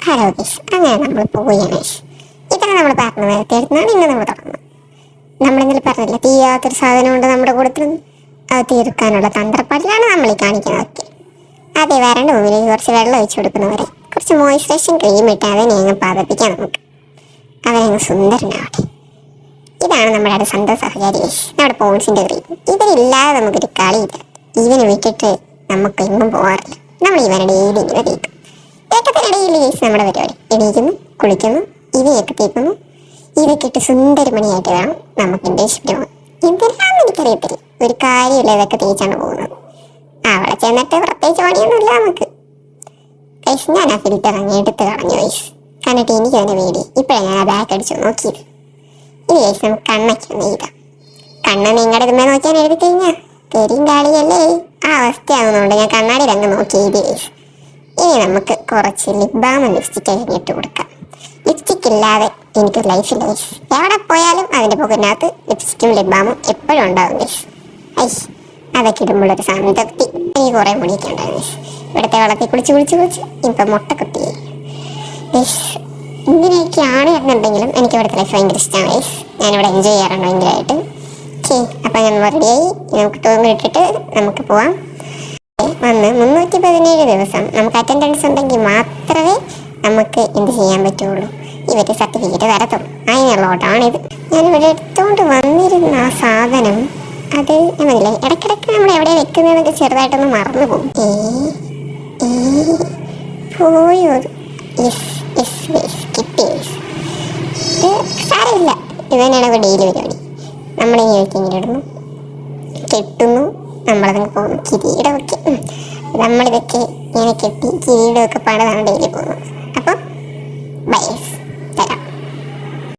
Hello guys, അങ്ങനെ നമ്മൾ പോവുകയാണ് ഗൈസ്. ഇത്ര നമ്മൾ പറഞ്ഞു നേരത്തെ എടുത്താണ് ഇന്ന് നമ്മൾ തുടങ്ങുന്നത്. നമ്മളിന്നലെ പറഞ്ഞില്ല, തീയാത്തൊരു സാധനമുണ്ട് നമ്മുടെ കൂട്ടത്തിൽ. അത് തീർക്കാനുള്ള തന്ത്രപ്പാടിലാണ് നമ്മൾ ഈ കാണിക്കുന്നത്. അതെ, വരണ്ട മുമ്പിലേക്ക് കുറച്ച് വെള്ളം ഒഴിച്ചു കൊടുക്കുന്നവരെ കുറച്ച് മോയ്സ്ചറൈസിങ് ക്രീം ഇട്ട് അതിനെ അങ്ങ് പതപ്പിക്കാം. നമുക്ക് അവനങ്ങ് സുന്ദരനാവട്ടെ. ഇതാണ് നമ്മുടെ സന്തോഷ സഹചാരി ഗൈസ്, നമ്മുടെ പോൺസിന്റെ ക്രീം. ഇവരില്ലാതെ നമുക്കൊരു കളിയില്ല. ഇവനെ വിട്ടിട്ട് നമുക്ക് എങ്ങും പോകാറില്ല. നമ്മൾ ഇവനെ ഡെയിലി ഇങ്ങനെ തേക്കും. ഏക്കത്തിനിടയിൽ ഗൈസ് നമ്മുടെ പരിപാടി. എണീക്കുന്നു, കുളിക്കുന്നു, ഇവയൊക്കെ തേക്കുന്നു. ഇതൊക്കെ ഇട്ട് സുന്ദരമണിയായിട്ട് വേണം നമുക്ക് ഇന്റേൺഷിപ്പിന് പോകാൻ. എന്തിനാന്ന് എനിക്കറിയത്തില്ല, ഒരു കാര്യമില്ല ഇതൊക്കെ തേച്ചാണ് പോകുന്നത്. അവിടെ ചെന്നിട്ട് പ്രത്യേകിച്ച് പണിയൊന്നുമില്ല നമുക്ക്. ഗൈസ്, ഞാൻ ആ ഫിൽറ്റർ അങ്ങ് എടുത്ത് കളഞ്ഞു ഗൈസ്. കണ്ടിട്ട് എനിക്ക് തന്നെ പേടി. ഇപ്പോഴാണ് ഞാൻ ആ ബാക്ക് അടിച്ചു നോക്കിയത്. ഇനി ഗൈസ് നമുക്ക് കണ്ണൊക്കെ ഒന്ന് എഴുതാം. കണ്ണ് നിങ്ങളുടെ ഇതുമേ നോക്കിയാൽ എഴുതി കഴിഞ്ഞാൽ കരിയും കാളിയല്ലേ ആ അവസ്ഥയാകുന്നുണ്ട്. ഞാൻ കണ്ണാടിയിൽ അങ്ങ് നോക്കി എഴുതി ഗൈസ്. ഇനി നമുക്ക് കുറച്ച് ലിപ് ബാമും ലിപ്സ്റ്റിക് കഴിഞ്ഞിട്ട് കൊടുക്കാം. ലിപ്സ്റ്റിക് ഇല്ലാതെ എനിക്ക് ലൈഫില്ല ഗൈസ്. എവിടെ പോയാലും അതിൻ്റെ പുകനകത്ത് ലിപ്സ്റ്റിക്കും ലിപ് ബാമും എപ്പോഴും ഉണ്ടാകും ഗൈസ്. ഐസ് അതൊക്കെ ഇടുമ്പോഴൊരു സംതൃപ്തി. എനിക്ക് കുറേ മുടിയൊക്കെ ഉണ്ടാകും ഗൈസ്. ഇവിടുത്തെ വെള്ളത്തിൽ കുളിച്ച് ഇപ്പം മുട്ട കുത്തിയായി ഗൈസ്. ഇങ്ങനെയൊക്കെയാണ് എന്നുണ്ടെങ്കിലും എനിക്ക് ഇവിടുത്തെ ലൈഫ് ഭയങ്കര ഇഷ്ടമാണ് ഗൈസ്. ഞാനിവിടെ എൻജോയ് ചെയ്യാറുണ്ട് ഭയങ്കരമായിട്ട്. ഓക്കെ, അപ്പം ഞാൻ റെഡിയായി. നമുക്ക് ടൂറിന് ഇട്ടിട്ട് നമുക്ക് പോവാം. വന്ന് 317 ദിവസം നമുക്ക് അറ്റൻഡൻസ് ഉണ്ടെങ്കിൽ മാത്രമേ നമുക്ക് എന്ത് ചെയ്യാൻ പറ്റുള്ളൂ, ഇവർക്ക് സർട്ടിഫിക്കറ്റ് തരത്തുള്ളൂ. അതിനുള്ളോട്ടാണിത്. ഞാനിവിടെ എടുത്തുകൊണ്ട് വന്നിരുന്ന ആ സാധനം, അത് ഞാനില്ലേ ഇടയ്ക്കിടയ്ക്ക് നമ്മൾ എവിടെ വെക്കുന്നതൊക്കെ ചെറുതായിട്ടൊന്ന് മറന്നു പോകും. പോയോ? കിട്ടി. ഇത് സാരമില്ല, ഇത് തന്നെയാണ് ഡെയിലി പരിപാടി. നമ്മളിങ്ങനെ ഇങ്ങനെ ഇടുന്നു, കെട്ടുന്നു, നമ്മളതങ്ങ് പോകുന്നു. കിരീടമൊക്കെ നമ്മളിതൊക്കെ ഇങ്ങനെ കെട്ടി കിരീടമൊക്കെ പണിതാണ് ഡെയിലി പോകുന്നത്.